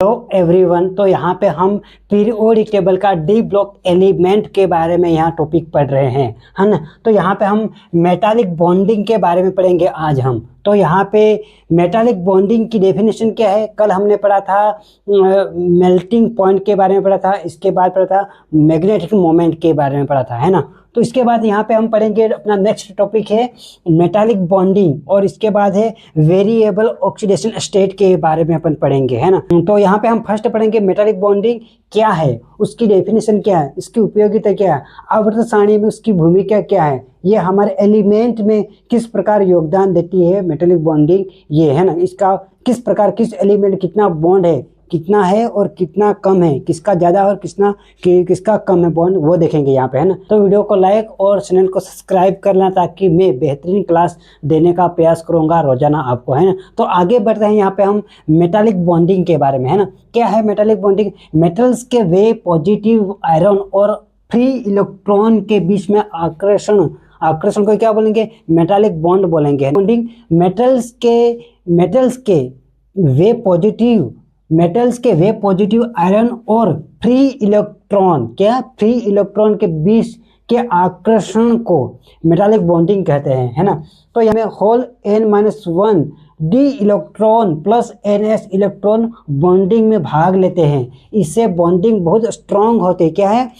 Hello everyone, तो यहाँ पे हम पीरियोडिक टेबल का डी ब्लॉक एलिमेंट के बारे में यहाँ टॉपिक पढ़ रहे हैं, है ना। तो यहाँ पे हम मेटालिक बॉन्डिंग के बारे में पढ़ेंगे आज हम। तो यहाँ पे मेटालिक बॉन्डिंग की डेफिनेशन क्या है, कल हमने पढ़ा था मेल्टिंग पॉइंट के बारे में पढ़ा था, इसके बाद पढ़ा था मैग्नेटिक मोमेंट के बारे में पढ़ा था, है ना। तो इसके बाद यहाँ पे हम पढ़ेंगे, अपना नेक्स्ट टॉपिक है मेटालिक बॉन्डिंग, और इसके बाद है वेरिएबल ऑक्सीडेशन स्टेट के बारे में अपन पढ़ेंगे, है ना। तो यहाँ पे हम फर्स्ट पढ़ेंगे मेटालिक बॉन्डिंग क्या है, उसकी डेफिनेशन क्या है, इसकी उपयोगिता क्या है, आवर्त सारणी में उसकी भूमिका क्या है, ये हमारे एलिमेंट में किस प्रकार योगदान देती है मेटालिक बॉन्डिंग, ये है ना। इसका किस प्रकार किस एलिमेंट कितना बॉन्ड है, कितना है और कितना कम है, किसका ज़्यादा और किसका कम है बॉन्ड, वो देखेंगे यहाँ पे, है ना। तो वीडियो को लाइक और चैनल को सब्सक्राइब करना, ताकि मैं बेहतरीन क्लास देने का प्रयास करूँगा रोजाना आपको, है ना। तो आगे बढ़ते हैं, यहाँ पे हम मेटालिक बॉन्डिंग के बारे में, है ना। क्या है मेटालिक बॉन्डिंग? मेटल्स के वे पॉजिटिव आयरन और फ्री इलेक्ट्रॉन के बीच में आकर्षण को क्या बोलेंगे? मेटालिक बॉन्ड बोलेंगे। बॉन्डिंग मेटल्स के वे पॉजिटिव आयरन और फ्री इलेक्ट्रॉन के बीच के आकर्षण को मेटालिक बॉन्डिंग कहते हैं, है ना। तो यहाँ में whole n-1 d electron plus ns electron bonding में भाग लेते हैं। इससे बॉन्डिंग बहुत स्ट्रांग होती है। क्या है?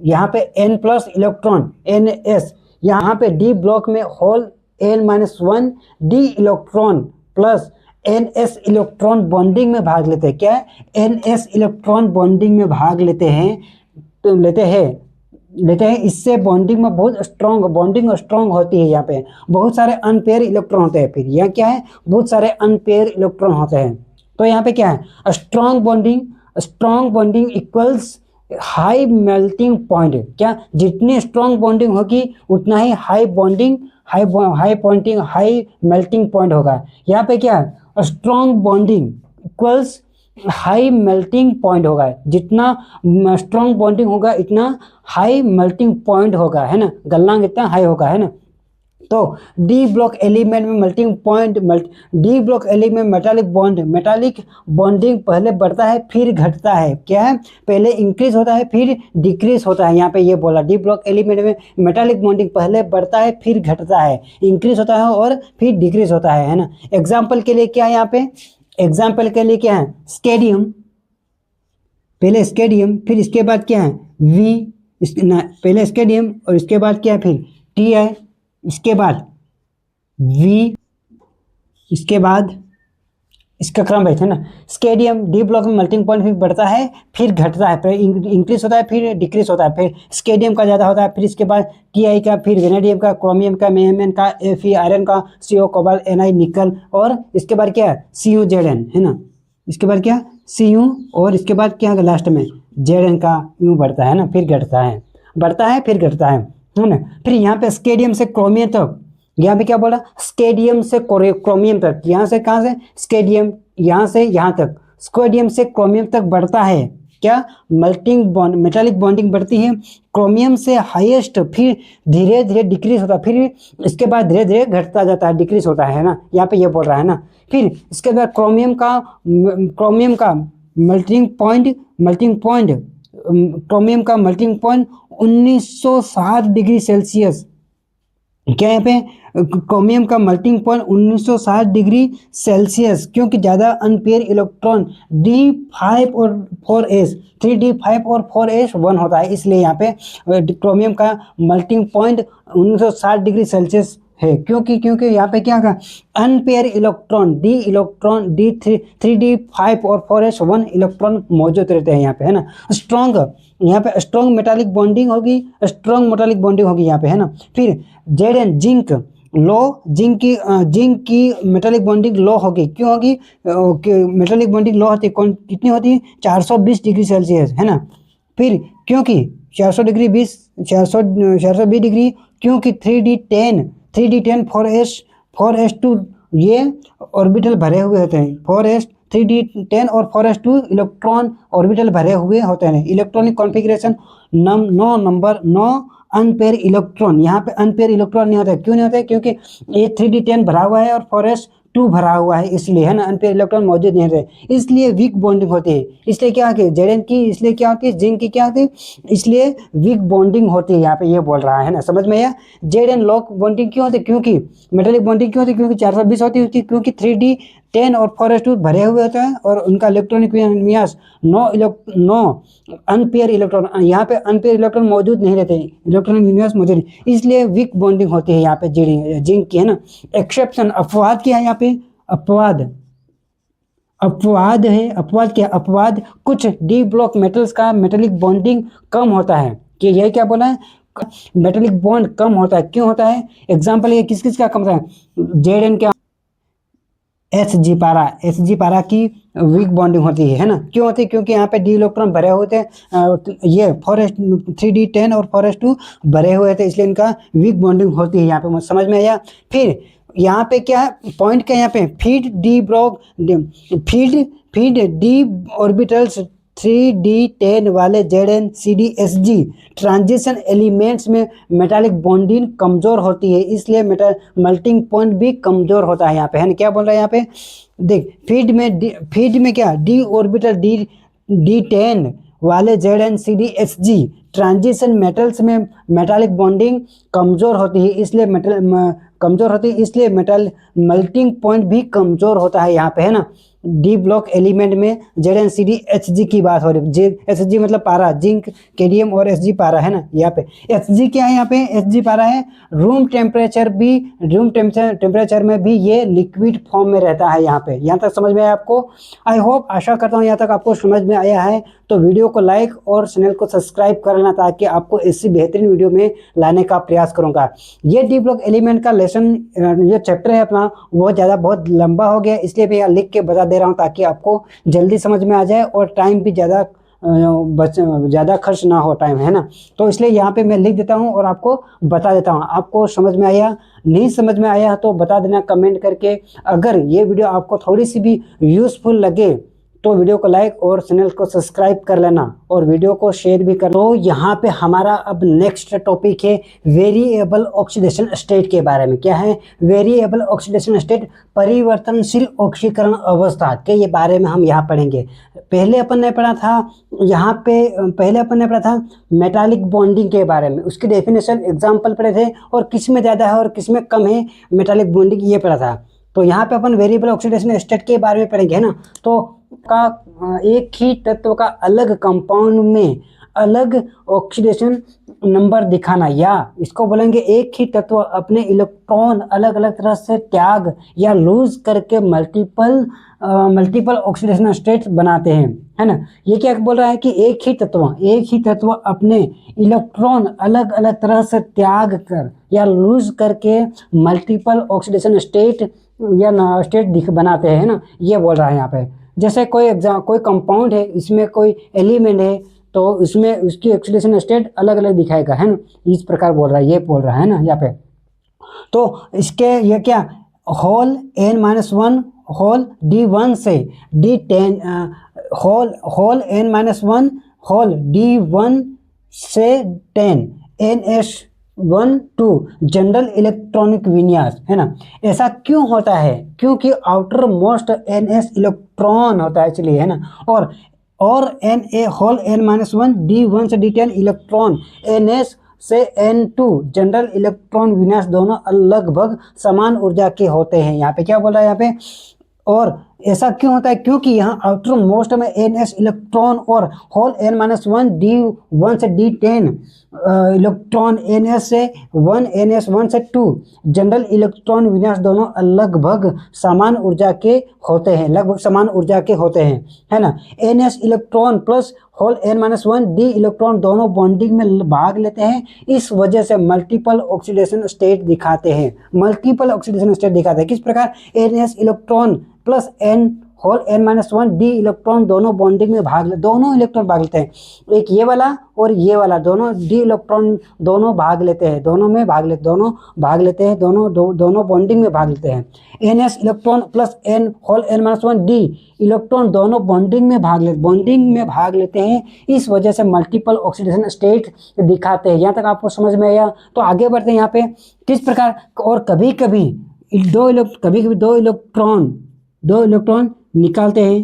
यहाँ पे n प्लस इलेक्ट्रॉन ns, यहाँ पे डी ब्लॉक में whole n-1 d electron plus ns electron bonding में भाग लेते हैं। क्या है? ns इलेक्ट्रॉन बॉन्डिंग में भाग लेते हैं। इससे बॉन्डिंग में बहुत स्ट्रांग होती है। यहाँ पे बहुत सारे अनपेयर इलेक्ट्रॉन होते हैं। फिर यहाँ क्या है? बहुत सारे अनपेयर इलेक्ट्रॉन होते हैं। तो यहाँ पे क्या है? Strong bonding equals high melting point. क्या? जितनी स्ट्रांग बॉन्डिंग होगी उतना ही हाई मेल्टिंग पॉइंट होगा। यहाँ पे क्या है? Strong bonding equals high melting point होगा। जितना स्ट्रांग बॉन्डिंग होगा इतना हाई मेल्टिंग पॉइंट होगा, है ना। गलनांक इतना हाई होगा, है ना। तो डी ब्लॉक एलिमेंट में मेटालिक बॉन्डिंग पहले बढ़ता है फिर घटता है। क्या है? पहले इंक्रीज होता है फिर डिक्रीज होता है। यहाँ पे ये बोला डी ब्लॉक एलिमेंट में मेटालिक बॉन्डिंग पहले बढ़ता है फिर घटता है, इंक्रीज होता है और फिर डिक्रीज होता है ना। एग्जाम्पल के लिए क्या है? यहाँ पे एग्जाम्पल के लिए क्या है? स्केडियम, पहले स्केडियम फिर इसके बाद क्या है? पहले स्केडियम और इसके बाद क्या है? फिर Ti, इसके बाद V, इसके बाद इसका क्रम है ना। स्केडियम डी ब्लॉक में मेल्टिंग पॉइंट फिर बढ़ता है फिर घटता है, फिर इंक्रीज होता है फिर डिक्रीज होता है। फिर स्केडियम का ज़्यादा होता है, फिर इसके बाद Ti का, फिर वेनेडियम का, क्रोमियम का, मेहमन का, Fe आयरन का, CO कोबाल्ट, Ni निकल, और इसके बाद क्या है? CuZn, है ना। इसके बाद क्या? Cu, और इसके बाद क्या है लास्ट में? Zn का यूँ बढ़ता है ना, फिर घटता है, बढ़ता है फिर घटता है ना। फिर यहाँ पे स्केडियम से क्रोमियम तक, यहाँ पे क्या बोला? स्केडियम से क्रोमियम तक, यहाँ से कहाँ से? स्केडियम, यहाँ से यहाँ तक, स्केडियम से क्रोमियम तक बढ़ता है। क्या? मेटालिक बॉन्डिंग बढ़ती है क्रोमियम से हाईएस्ट, फिर धीरे धीरे डिक्रीज होता है, फिर इसके बाद धीरे धीरे घटता जाता है, डिक्रीज होता है ना। यहाँ पे ये बोल रहा है ना। फिर इसके बाद क्रोमियम का मेल्टिंग पॉइंट 1960 डिग्री सेल्सियस। क्या यहाँ पे? क्रोमियम का मेल्टिंग पॉइंट 1960 डिग्री सेल्सियस, क्योंकि ज़्यादा अनपेयर इलेक्ट्रॉन D5 और 4s 3D5 और 4s1 होता है, इसलिए यहाँ पे क्रोमियम का मेल्टिंग पॉइंट 1960 डिग्री सेल्सियस है। क्योंकि यहाँ पे क्या का अनपेयर इलेक्ट्रॉन D3D5 और 4s1 इलेक्ट्रॉन मौजूद रहते हैं यहाँ पे, है ना। यहाँ पे स्ट्रॉन्ग मेटालिक बॉन्डिंग होगी यहाँ पे, है ना। फिर Zn जिंक की मेटालिक बॉन्डिंग लो होगी। क्यों होगी? मेटालिक बॉन्डिंग लो होती है, कितनी होती है? 420 डिग्री सेल्सियस, है ना। फिर क्योंकि 420 डिग्री, क्योंकि 3D10 4s2 ये ऑर्बिटल भरे हुए होते हैं। 3D10 और 4s2 इलेक्ट्रॉन ऑर्बिटल भरे हुए होते हैं। इलेक्ट्रॉनिक कॉन्फ़िगरेशन 9 अनपेयर इलेक्ट्रॉन, यहाँ पे अनपेयर इलेक्ट्रॉन नहीं होता है। क्यों नहीं होता है? क्योंकि ये 3D10 भरा हुआ है और 4s2 2 भरा हुआ है इसलिए, है ना, अनपेयर इलेक्ट्रॉन मौजूद नहीं रहते, इसलिए वीक बॉन्डिंग होती है। इसलिए क्या होती है Zn की, इसलिए क्या होती है जिंक की क्या होती है, इसलिए वीक बॉन्डिंग होती है, यहाँ पे ये बोल रहा है ना, समझ में आया। Zn लॉक बॉन्डिंग क्यों होती है, क्योंकि मेटालिक बॉन्डिंग क्यों होती है, क्योंकि 420 होती है, क्योंकि 3d10 और 4s2 भरे हुए होते हैं और उनका इलेक्ट्रॉनिक विन्यास 9 अनपेयर इलेक्ट्रॉन, यहाँ पे अनपेयर इलेक्ट्रॉन मौजूद नहीं रहते, इलेक्ट्रॉनिक विन्यास मौजूद नहीं, इसलिए वीक बॉन्डिंग होती है यहाँ पे जिंक की, है ना। एक्सेप्शन अपवाद क्या है यहाँ पे, अपवाद है, अपवाद क्या, अपवाद कुछ डी ब्लॉक मेटल्स का मेटालिक बॉन्डिंग कम होता है, कि यही क्या बोला है, मेटालिक बॉन्ड कम होता है, क्यों होता है, एग्जांपल ये किस किस का कम होता है, Zn क्या, Hg पारा की वीक बॉन्डिंग होती है ना, क्यों होती है, क्योंकि यहाँ पे डी इलेक्ट्रॉन भरे हुए थे, ये 3d10 और 4s2 भरे हुए थे, इसलिए इनका वीक बॉन्डिंग होती है, यहाँ पे समझ में आया। फिर यहाँ पे क्या है पॉइंट, क्या यहाँ पे फीड डी ऑर्बिटल्स 3d10 वाले Zn CdSg ट्रांजिशन एलिमेंट्स में मेटालिक बॉन्डिंग कमजोर होती है, इसलिए मेल्टिंग पॉइंट भी कमजोर होता है यहाँ पे, है ना। क्या बोल रहा है यहाँ पे, देख फीड में क्या डी ऑर्बिटल D10 वाले Zn CdSg ट्रांजिशन मेटल्स में मेटालिक बॉन्डिंग कमजोर होती है, इसलिए मेटल मेल्टिंग पॉइंट भी कमजोर होता है यहाँ पे, है ना। डी ब्लॉक एलिमेंट में Zn CdHg की बात हो रही है, Hg मतलब पारा, जिंक कैडमियम और Hg पारा, है ना। यहाँ पे Hg क्या है, यहाँ पे Hg पारा है, रूम टेम्परेचर में भी ये लिक्विड फॉर्म में रहता है यहाँ पे। यहाँ तक समझ में आया आपको, आई होप, आशा करता हूँ यहाँ तक आपको समझ में आया है। तो वीडियो को लाइक और चैनल को सब्सक्राइब कर लेना, ताकि आपको ऐसी बेहतरीन वीडियो में लाने का प्रयास करूँगा। ये डी ब्लॉक एलिमेंट का लेसन, ये चैप्टर है अपना, बहुत लंबा हो गया, इसलिए मैं यहाँ लिख के बता दे रहा हूँ, ताकि आपको जल्दी समझ में आ जाए और टाइम भी ज़्यादा खर्च ना हो टाइम, है ना। तो इसलिए यहाँ पे मैं लिख देता हूँ और आपको बता देता हूँ। आपको समझ में आया, नहीं समझ में आया तो बता देना कमेंट करके। अगर ये वीडियो आपको थोड़ी सी भी यूज़फुल लगे तो वीडियो को लाइक और चैनल को सब्सक्राइब कर लेना और वीडियो को शेयर भी कर। तो यहाँ पे हमारा अब नेक्स्ट टॉपिक है वेरिएबल ऑक्सीडेशन स्टेट के बारे में। क्या है वेरिएबल ऑक्सीडेशन स्टेट, परिवर्तनशील ऑक्सीकरण अवस्था के ये बारे में हम यहाँ पढ़ेंगे। पहले अपन ने पढ़ा था मेटालिक बॉन्डिंग के बारे में, उसकी डेफिनेशन एग्जाम्पल पढ़े थे, और किस में ज़्यादा है और किस में कम है मेटालिक बॉन्डिंग, ये पढ़ा था। तो यहाँ पे अपन वेरिएबल ऑक्सीडेशन स्टेट के बारे में पढ़ेंगे, है ना। तो एक ही तत्व का अलग कंपाउंड में अलग ऑक्सीडेशन नंबर दिखाना, या इसको बोलेंगे एक ही तत्व अपने इलेक्ट्रॉन अलग अलग तरह से त्याग या लूज करके मल्टीपल ऑक्सीडेशन स्टेट बनाते हैं, है ना। ये क्या बोल रहा है कि एक ही तत्व अपने इलेक्ट्रॉन अलग अलग तरह से त्याग कर या लूज करके मल्टीपल ऑक्सीडेशन स्टेट या स्टेट बनाते हैं, है ना। ये बोल रहा है यहाँ पे, जैसे कोई कंपाउंड है, इसमें कोई एलिमेंट है, तो इसमें उसकी ऑक्सीडेशन स्टेट अलग अलग दिखाएगा, है ना। इस प्रकार बोल रहा है, ये बोल रहा है ना यहाँ पे। तो इसके ये क्या होल n-1 होल D1 से D10 whole n-1 whole D1 से 10 ns1 जनरल इलेक्ट्रॉनिक विन्यास, है ना। ऐसा क्यों होता है, क्योंकि आउटर मोस्ट ns इलेक्ट्रॉन होता है, इसलिए, है ना। और होल n-1 D1 से D10 इलेक्ट्रॉन ns से n2 जनरल इलेक्ट्रॉन विन्यास दोनों लगभग समान ऊर्जा के होते हैं। यहाँ पे क्या बोल रहा है यहाँ पे, और ऐसा क्यों होता है, क्योंकि यहाँ आउटर मोस्ट में ns इलेक्ट्रॉन और होल n-1 D1 से D10 इलेक्ट्रॉन ns1 से 2 जनरल इलेक्ट्रॉन विन्यास दोनों लगभग समान ऊर्जा के होते हैं, है ना। ns electron plus whole n-1 D electron दोनों बॉन्डिंग में भाग लेते हैं, इस वजह से मल्टीपल ऑक्सीडेशन स्टेट दिखाते हैं। किस प्रकार, ns electron plus whole n-1 D electron दोनों बॉन्डिंग में दोनों इलेक्ट्रॉन भाग लेते हैं, एक ये वाला और ये वाला, दोनों D इलेक्ट्रॉन दोनों भाग लेते हैं, दोनों बॉन्डिंग में भाग लेते हैं। ns electron plus whole n-1 D electron दोनों बॉन्डिंग में भाग लेते हैं, इस वजह से मल्टीपल ऑक्सीडेशन स्टेट दिखाते हैं। यहाँ तक आपको समझ में आया। तो आगे बढ़ते हैं यहाँ पे, किस प्रकार, और कभी कभी कभी कभी दो इलेक्ट्रॉन निकालते हैं,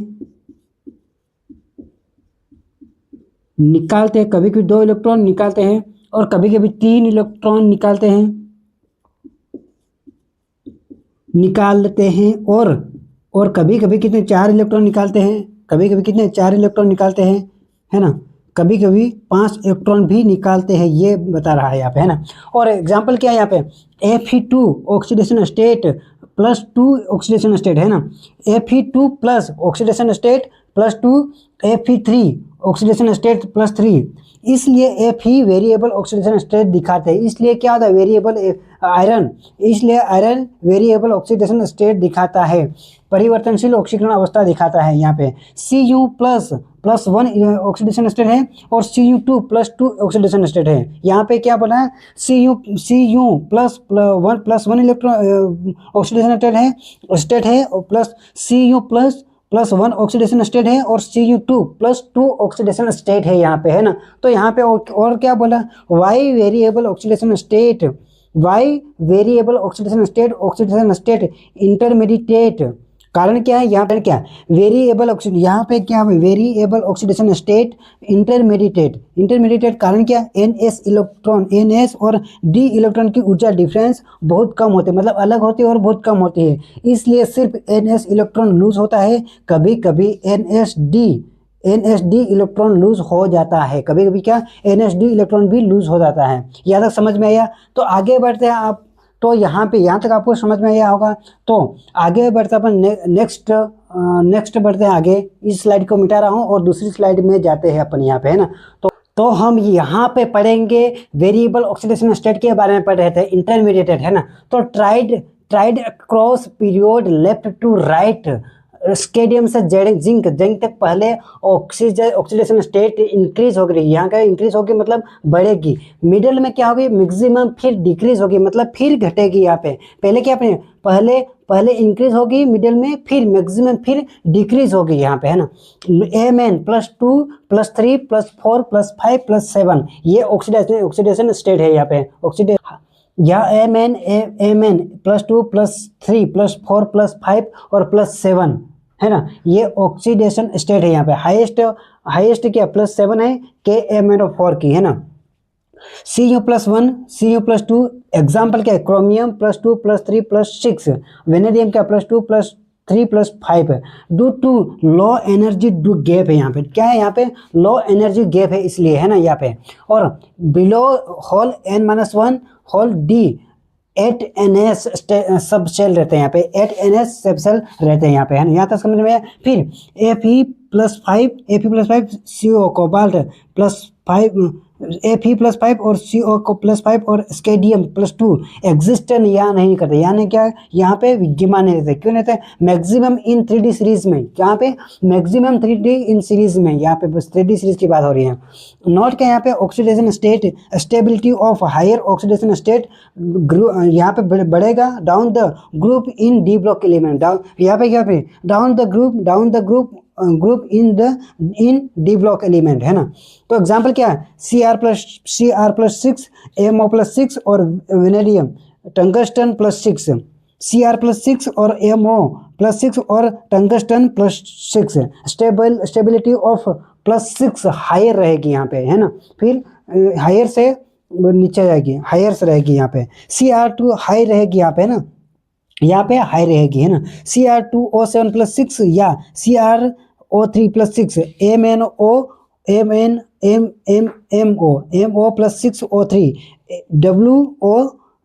कभी कभी 2 इलेक्ट्रॉन निकालते हैं और कभी कभी 3 इलेक्ट्रॉन निकालते हैं और कभी कभी कितने 4 इलेक्ट्रॉन निकालते हैं, कभी कभी कितने 4 इलेक्ट्रॉन निकालते हैं, है ना, कभी कभी 5 इलेक्ट्रॉन भी निकालते हैं, ये बता रहा है यहाँ पे, है ना। और एग्जाम्पल क्या है यहाँ पे, Fe2 oxidation state +2 oxidation state, है ना, Fe2 plus oxidation state +2, Fe3 oxidation state +3, इसलिए Fe वेरिएबल ऑक्सीडेशन स्टेट दिखाते हैं। इसलिए क्या होता है, वेरिएबल आयरन, इसलिए आयरन वेरिएबल ऑक्सीडेशन स्टेट दिखाता है, परिवर्तनशील ऑक्सीकरण अवस्था दिखाता है। यहाँ पे Cu++1 ऑक्सीडेशन स्टेट है और Cu2+2 ऑक्सीडेशन स्टेट है। यहाँ पे क्या बोला है, Cu+1 इलेक्ट्रॉन ऑक्सीडेशन स्टेट है और प्लस Cu++1 ऑक्सीडेशन स्टेट है और Cu2+2 ऑक्सीडेशन स्टेट है यहाँ पे, है ना। तो यहाँ पे और क्या बोला, why variable oxidation state intermediate, कारण क्या है यहाँ पर, क्या वेरिएबल ऑक्सीडेशन, यहाँ पे क्या है वेरिएबल ऑक्सीडेशन स्टेट इंटरमीडिएट, कारण क्या NS और D इलेक्ट्रॉन की ऊर्जा डिफरेंस बहुत कम होते हैं, मतलब अलग होती है और बहुत कम होती है, इसलिए सिर्फ NS इलेक्ट्रॉन लूज होता है, कभी कभी NSD इलेक्ट्रॉन लूज हो जाता है, कभी कभी क्या NSD इलेक्ट्रॉन भी लूज हो जाता है। यहाँ तक समझ में आया, तो आगे बढ़ते हैं आप, तो यहाँ तक आपको समझ में आया होगा। तो आगे बढ़ते अपन नेक्स्ट बढ़ते हैं आगे, इस स्लाइड को मिटा रहा हूँ और दूसरी स्लाइड में जाते हैं अपन यहाँ पे, है ना। तो हम यहाँ पे पढ़ेंगे वेरिएबल ऑक्सीडेशन स्टेट के बारे में पढ़ रहे थे, इंटरमीडिएटेड, है ना। तो trend across period left to right, scandium से जिंक तक पहले ऑक्सीडेशन स्टेट इंक्रीज होगी, यहाँ का इंक्रीज होगी मतलब बढ़ेगी, मिडिल में क्या होगी मैक्सिमम, फिर डिक्रीज होगी मतलब फिर घटेगी। यहाँ पे पहले क्या पहले इंक्रीज होगी मिडिल में, फिर मैक्सिमम, फिर डिक्रीज होगी यहाँ पे, है ना। Mn +2 +3 +4 +5 +7 ये ऑक्सीडेशन स्टेट है यहाँ पे, या Mn +2 +3 +4 +5 और +7, है ना, ये ऑक्सीडेशन स्टेट है यहाँ पे। हाईएस्ट क्या +7 है KMnO4 की, है ना। Cu+1 Cu+2 एग्जाम्पल क्या है, क्रोमियम +2 +3 +6, वेनेडियम क्या +2 +3 +5 due to low energy gap है। यहाँ पे क्या है, यहाँ पे लो एनर्जी गैप है इसलिए, है ना यहाँ पे। और below whole N-1 whole D 8 NS subshell रहते हैं यहाँ पे, 8 NS सब सेल रहते हैं यहाँ पे, है ना। यहाँ तक समझ में आया। फिर Fe+5 CO कोबाल्ट +5 Fe+5 और CO को +5 और स्केडियम +2 एग्जिस्टेंट यहाँ नहीं करते, यानी क्या यहाँ पे विद्यमान नहीं रहते, क्यों नहीं रहते, मैक्सिमम इन 3D सीरीज में, यहाँ पे मैक्सिमम 3D इन सीरीज में, यहाँ पे बस 3D सीरीज की बात हो रही है। नोट क्या यहाँ पे oxidation state stability of higher oxidation state यहाँ पे बढ़ेगा down the group in D block element, यहाँ पे down the group in D block element, है ना। तो एग्जाम्पल क्या है, Cr+6 MO+6 और वेनेडियम टंगस्टन +6, Cr+6 और MO+6 और टंगस्टन +6, स्टेबिलिटी ऑफ +6 हायर रहेगी यहाँ पे, है ना। फिर हायर से नीचे जाएगी, हायर से रहेगी यहाँ पे। Cr2 हाई रहेगी यहाँ पे, ना, यहाँ पे हाई रहेगी, है ना। Cr2O7+6 या CrO3+6 MO+6O3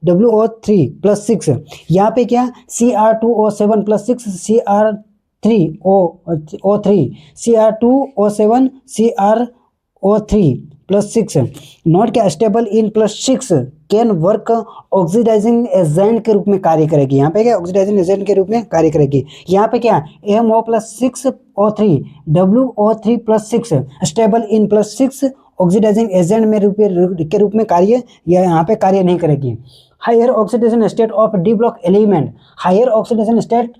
WO3+6, यहाँ पे क्या Cr2O7+6 Cr3O3 Cr2O7 CrO3+6। Note क्या stable in +6 can work oxidising agent के रूप में कार्य करेगी, यहाँ पे क्या ऑक्सीडाइजिंग एजेंट के रूप में कार्य करेगी। यहाँ पे क्या MO+6O3 WO3+6 stable in +6 oxidising agent में के रूप में कार्य यहाँ पे कार्य नहीं करेगी। Higher oxidation state of D block element, higher oxidation state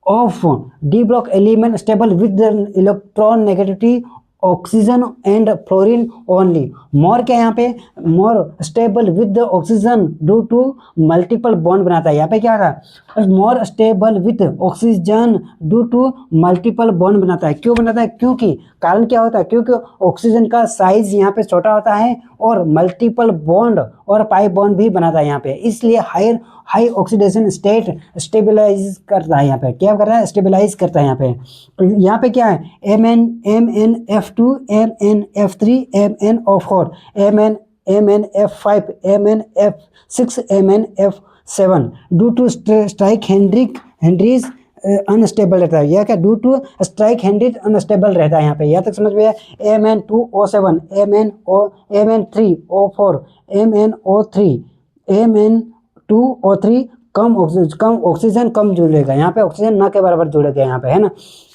of D block element stable with the electronegativity oxygen and fluorine only. More क्या यहाँ पे, more stable with oxygen due to multiple bond बनाता है। यहाँ पे क्या था, more stable with oxygen due to multiple bond बनाता है। क्यों बनाता है, क्योंकि कारण क्या होता है, क्योंकि ऑक्सीजन का साइज यहाँ पे छोटा होता है और मल्टीपल बॉन्ड और पाई बॉन्ड भी बनाता है यहाँ पे, इसलिए हाई ऑक्सीडेशन स्टेट स्टेबलाइज करता है। यहाँ पे क्या कर रहा है, स्टेबलाइज करता है यहाँ पे। तो यहाँ पे क्या है, MnF2 MnF3 MnO4 MnF5 MnF6 MnF7 due to steric hindrance unstable रहता है। यह क्या, due to steric hindrance unstable रहता है यहाँ पे। यहाँ तक समझ में आया। Mn2O7 Mn3O4 MnO3 Mn2O3 कम ऑक्सीजन कम जुड़ेगा, यहाँ पे ऑक्सीजन न के बराबर जुड़ेगा यहाँ पे, है ना।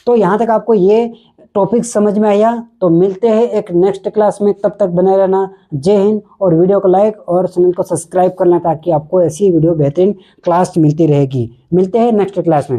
तो यहाँ तक आपको ये टॉपिक समझ में आया। तो मिलते हैं एक नेक्स्ट क्लास में, तब तक बने रहना। जय हिंद। और वीडियो को लाइक और चैनल को सब्सक्राइब करना ताकि आपको ऐसी वीडियो बेहतरीन क्लास मिलती रहेगी। मिलते हैं नेक्स्ट क्लास में।